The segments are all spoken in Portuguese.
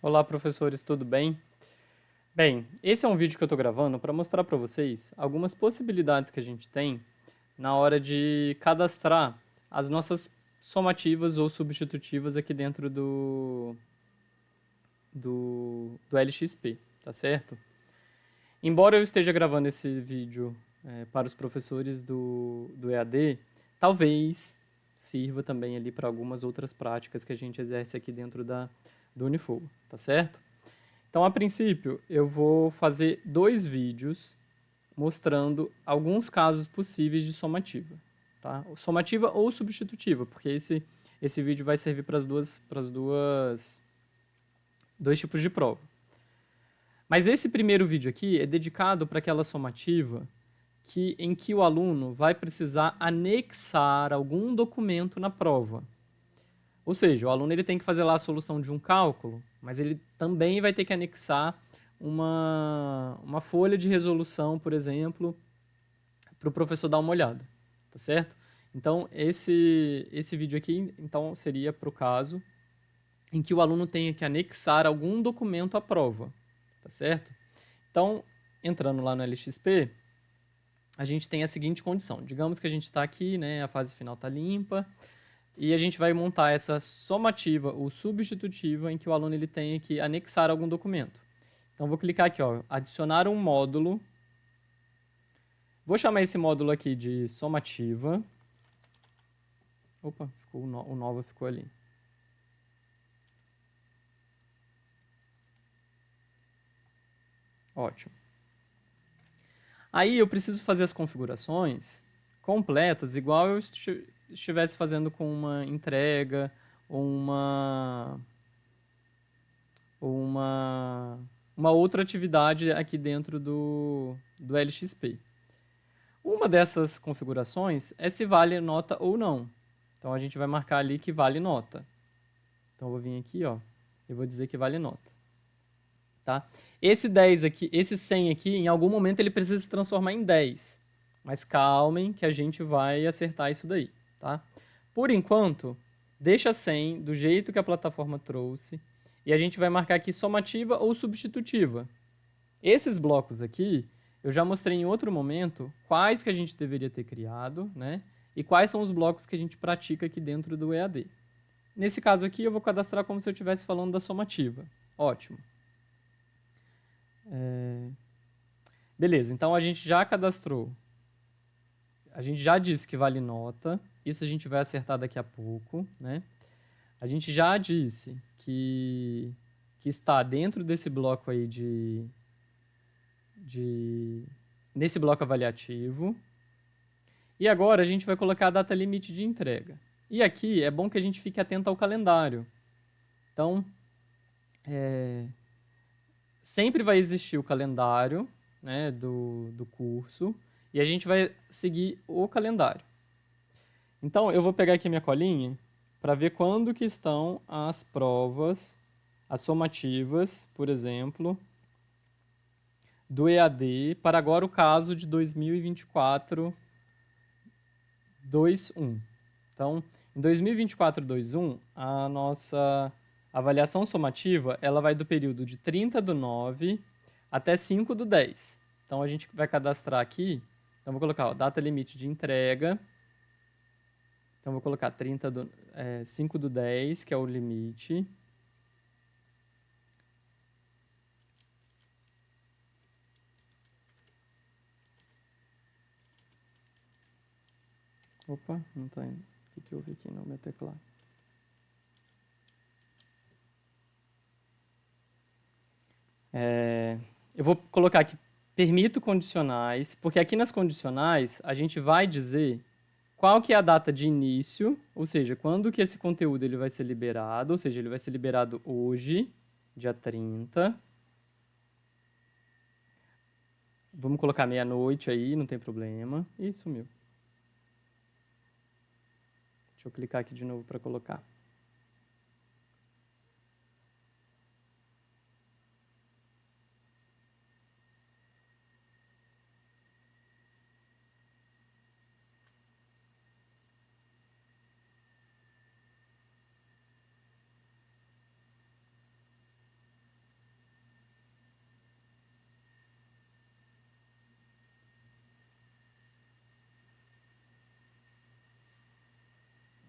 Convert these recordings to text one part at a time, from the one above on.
Olá, professores, tudo bem? Bem, esse é um vídeo que eu estou gravando para mostrar para vocês algumas possibilidades que a gente tem na hora de cadastrar as nossas somativas ou substitutivas aqui dentro do LXP, tá certo? Embora eu esteja gravando esse vídeo para os professores do EAD, talvez sirva também ali para algumas outras práticas que a gente exerce aqui dentro do Unifogo, tá certo? Então, a princípio, eu vou fazer 2 vídeos mostrando alguns casos possíveis de somativa, tá? Somativa ou substitutiva, porque esse vídeo vai servir para dois tipos de prova. Mas esse primeiro vídeo aqui é dedicado para aquela somativa em que o aluno vai precisar anexar algum documento na prova. Ou seja, o aluno ele tem que fazer lá a solução de um cálculo, mas ele também vai ter que anexar uma folha de resolução, por exemplo, para o professor dar uma olhada, tá certo? Então, esse vídeo aqui então, seria para o caso em que o aluno tenha que anexar algum documento à prova, tá certo? Então, entrando lá no LXP, a gente tem a seguinte condição. Digamos que a gente está aqui, né, a fase final está limpa, e a gente vai montar essa somativa ou substitutiva em que o aluno ele tenha que anexar algum documento. Então, vou clicar aqui, ó, adicionar um módulo. Vou chamar esse módulo aqui de somativa. Opa, o nova ficou ali. Ótimo. Aí eu preciso fazer as configurações completas, igual eu estivesse fazendo com uma entrega ou uma outra atividade aqui dentro do LXP. Uma dessas configurações é se vale nota ou não. Então a gente vai marcar ali que vale nota. Então eu vou vir aqui, ó, e vou dizer que vale nota. Tá? Esse 10 aqui, esse 100 aqui, em algum momento ele precisa se transformar em 10. Mas calmem que a gente vai acertar isso daí, tá? Por enquanto, deixa 100 do jeito que a plataforma trouxe e a gente vai marcar aqui somativa ou substitutiva. Esses blocos aqui, eu já mostrei em outro momento quais que a gente deveria ter criado, né? E quais são os blocos que a gente pratica aqui dentro do EAD. Nesse caso aqui, eu vou cadastrar como se eu estivesse falando da somativa. Ótimo. Beleza, então a gente já cadastrou. A gente já disse que vale nota. Isso a gente vai acertar daqui a pouco, né? A gente já disse que está dentro desse bloco aí nesse bloco avaliativo. E agora a gente vai colocar a data limite de entrega. E aqui é bom que a gente fique atento ao calendário. Então, sempre vai existir o calendário, né, do curso e a gente vai seguir o calendário. Então, eu vou pegar aqui minha colinha para ver quando que estão as provas, as somativas, por exemplo, do EAD para agora o caso de 2024 2.1. Então, em 2024 2.1, a nossa avaliação somativa ela vai do período de 30/9 até 5/10. Então, a gente vai cadastrar aqui. Então, vou colocar ó, data limite de entrega. Então, vou colocar 5/10, que é o limite. Opa, não está indo. O que houve aqui no meu teclado? Eu vou colocar aqui permito condicionais, porque aqui nas condicionais a gente vai dizer qual que é a data de início, ou seja, quando que esse conteúdo ele vai ser liberado, ou seja, ele vai ser liberado hoje, dia 30. Vamos colocar meia-noite aí, não tem problema. Ih, sumiu. Deixa eu clicar aqui de novo para colocar.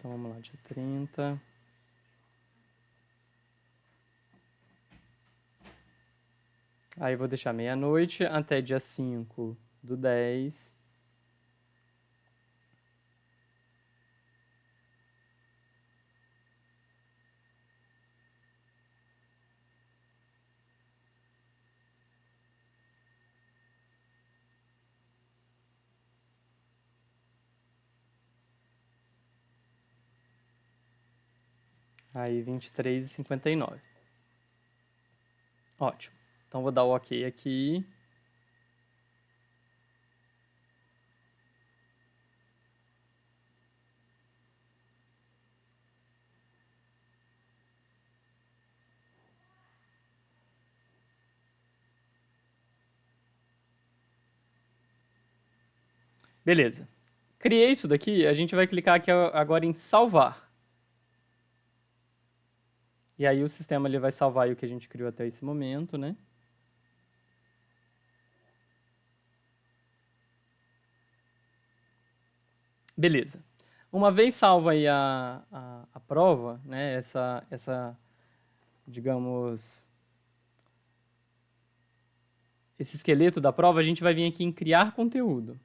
Então, vamos lá, dia 30. Aí, vou deixar meia-noite até dia 5/10. Aí, 23h59. Ótimo. Então, vou dar o OK aqui. Beleza. Criei isso daqui, a gente vai clicar aqui agora em salvar. E aí o sistema ele vai salvar aí o que a gente criou até esse momento, né? Beleza. Uma vez salva aí a prova, né? Digamos, esse esqueleto da prova, a gente vai vir aqui em criar conteúdo.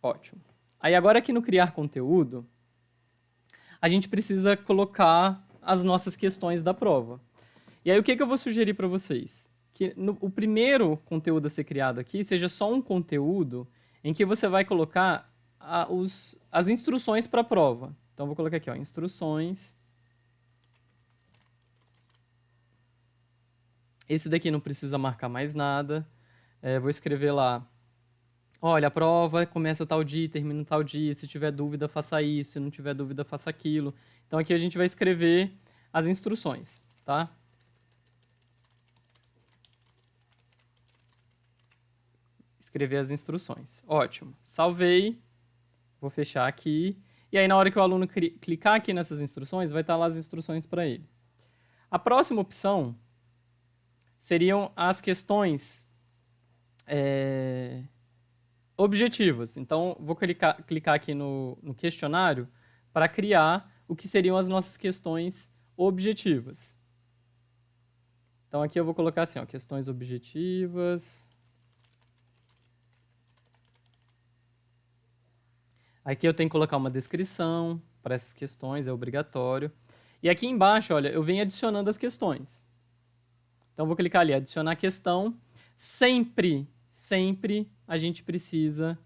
Ótimo. Aí agora aqui no criar conteúdo, a gente precisa colocar as nossas questões da prova. E aí o que eu vou sugerir para vocês? Que o primeiro conteúdo a ser criado aqui seja só um conteúdo em que você vai colocar as instruções para a prova. Então, vou colocar aqui, ó, instruções. Esse daqui não precisa marcar mais nada. Vou escrever lá, olha, a prova começa tal dia, termina tal dia. Se tiver dúvida, faça isso. Se não tiver dúvida, faça aquilo. Então, aqui a gente vai escrever as instruções, tá? Escrever as instruções. Ótimo. Salvei. Vou fechar aqui. E aí, na hora que o aluno clicar aqui nessas instruções, vai estar lá as instruções para ele. A próxima opção seriam as questões objetivas. Então, vou clicar aqui no questionário para criar o que seriam as nossas questões objetivas. Então, aqui eu vou colocar assim, ó, questões objetivas. Aqui eu tenho que colocar uma descrição para essas questões, é obrigatório. E aqui embaixo, olha, eu venho adicionando as questões. Então, vou clicar ali, adicionar questão. Sempre a gente precisa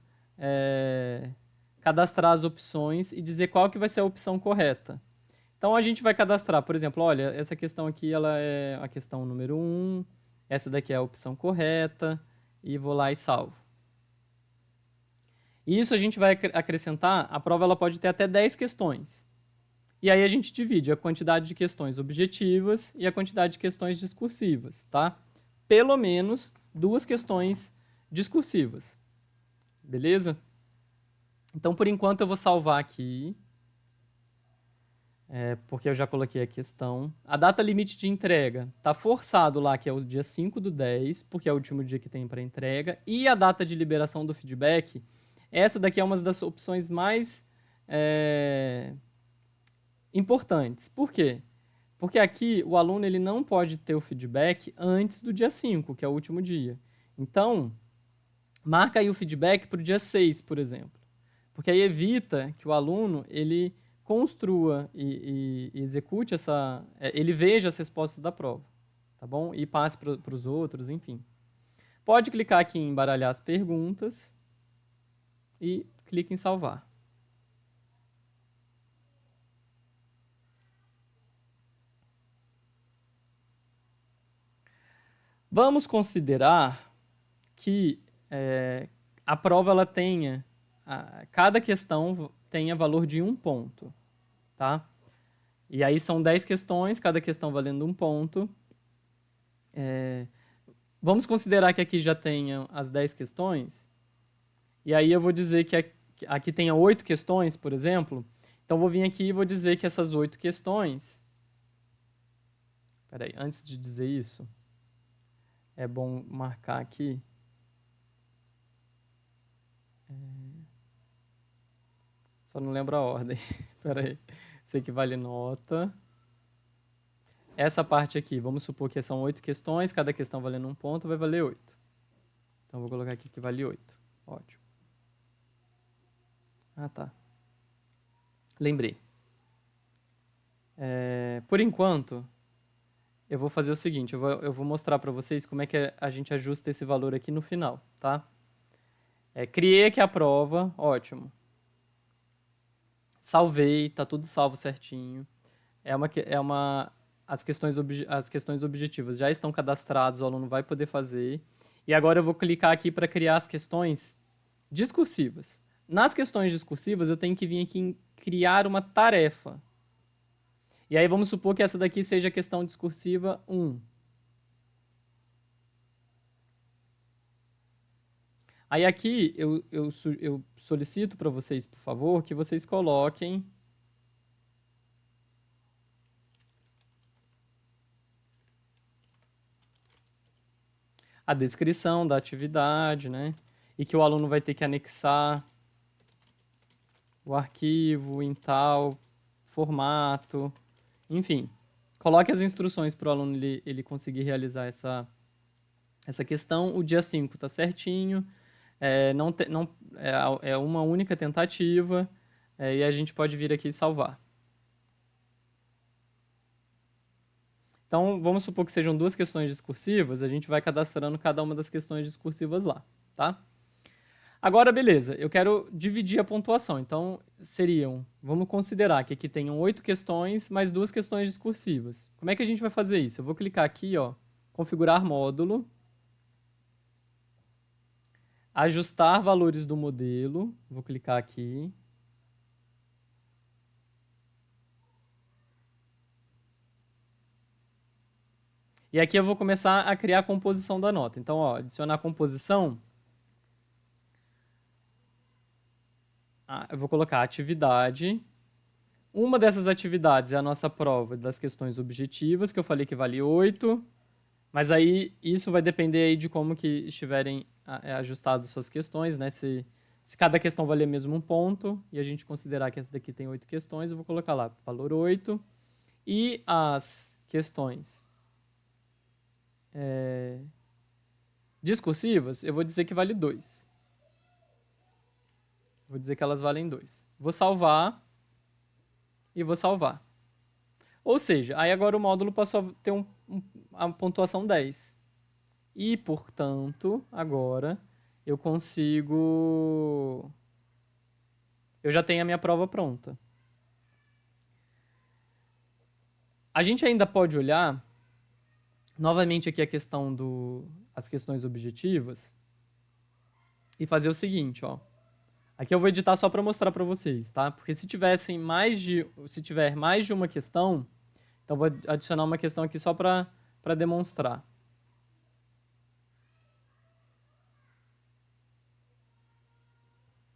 cadastrar as opções e dizer qual que vai ser a opção correta. Então, a gente vai cadastrar, por exemplo, olha, essa questão aqui ela é a questão número 1, essa daqui é a opção correta, e vou lá e salvo. E isso a gente vai acrescentar, a prova ela pode ter até 10 questões. E aí a gente divide a quantidade de questões objetivas e a quantidade de questões discursivas, tá? Pelo menos 2 questões discursivas. Beleza? Então, por enquanto, eu vou salvar aqui, porque eu já coloquei a questão. A data limite de entrega está forçado lá, que é o dia 5/10, porque é o último dia que tem para entrega. E a data de liberação do feedback, essa daqui é uma das opções mais importantes. Por quê? Porque aqui o aluno ele não pode ter o feedback antes do dia 5, que é o último dia. Então, marca aí o feedback para o dia 6, por exemplo. Porque aí evita que o aluno ele construa e execute ele veja as respostas da prova, tá bom? E passe para os outros, enfim. Pode clicar aqui em embaralhar as perguntas e clique em salvar. Vamos considerar que a prova ela tenha, cada questão tenha valor de 1 ponto, tá? E aí são 10 questões, cada questão valendo 1 ponto. Vamos considerar que aqui já tenha as 10 questões, e aí eu vou dizer que aqui tenha 8 questões, por exemplo. Então, vou vir aqui e vou dizer que essas 8 questões... Peraí, antes de dizer isso, é bom marcar aqui. Só não lembro a ordem. Espera aí. Isso aqui vale nota. Essa parte aqui, vamos supor que são 8 questões, cada questão valendo 1 ponto, vai valer 8. Então, vou colocar aqui que vale 8. Ótimo. Ah, tá. Lembrei. Por enquanto, eu vou fazer o seguinte, eu vou mostrar para vocês como é que a gente ajusta esse valor aqui no final, tá? Criei aqui a prova, ótimo. Salvei, tá tudo salvo certinho. As questões objetivas já estão cadastradas, o aluno vai poder fazer. E agora eu vou clicar aqui para criar as questões discursivas. Nas questões discursivas, eu tenho que vir aqui em criar uma tarefa. E aí vamos supor que essa daqui seja a questão discursiva 1. Aí aqui eu solicito para vocês, por favor, que vocês coloquem a descrição da atividade, né? E que o aluno vai ter que anexar o arquivo em tal formato, enfim. Coloque as instruções para o aluno ele conseguir realizar essa questão. O dia 5 está certinho, é uma única tentativa, e a gente pode vir aqui e salvar. Então, vamos supor que sejam 2 questões discursivas, a gente vai cadastrando cada uma das questões discursivas lá, tá? Agora, beleza, eu quero dividir a pontuação. Então, vamos considerar que aqui tenham 8 questões mais 2 questões discursivas. Como é que a gente vai fazer isso? Eu vou clicar aqui, ó, configurar módulo, ajustar valores do modelo, vou clicar aqui. E aqui eu vou começar a criar a composição da nota. Então, ó, adicionar a composição. Eu vou colocar atividade. Uma dessas atividades é a nossa prova das questões objetivas, que eu falei que vale 8. Mas aí isso vai depender aí de como que estiverem ajustadas suas questões, né? Se cada questão valer mesmo 1 ponto, e a gente considerar que essa daqui tem 8 questões, eu vou colocar lá valor 8. E as questões discursivas, eu vou dizer que vale 2. Vou dizer que elas valem 2. Vou salvar e vou salvar. Ou seja, aí agora o módulo passou a ter a pontuação 10. E, portanto, agora eu consigo... Eu já tenho a minha prova pronta. A gente ainda pode olhar, novamente aqui a questão as questões objetivas, e fazer o seguinte, ó. Aqui eu vou editar só para mostrar para vocês, tá? Porque se tiver mais de uma questão, então vou adicionar uma questão aqui só para demonstrar.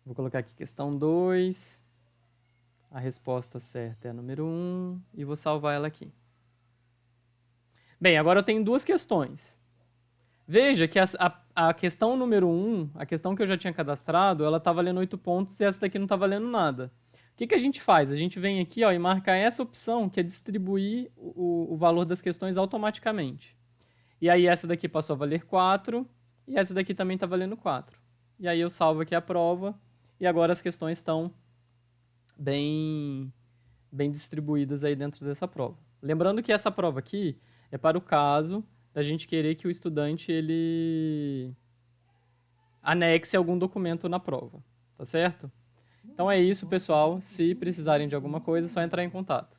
Vou colocar aqui questão 2, a resposta certa é a número 1, e vou salvar ela aqui. Bem, agora eu tenho 2 questões. Veja que a questão número 1, a questão que eu já tinha cadastrado, ela está valendo 8 pontos e essa daqui não está valendo nada. O que a gente faz? A gente vem aqui, ó, e marca essa opção, que é distribuir o valor das questões automaticamente. E aí essa daqui passou a valer 4 e essa daqui também está valendo 4. E aí eu salvo aqui a prova e agora as questões estão bem distribuídas aí dentro dessa prova. Lembrando que essa prova aqui é para o caso da gente querer que o estudante ele anexe algum documento na prova, tá certo? Então é isso, pessoal. Se precisarem de alguma coisa, é só entrar em contato.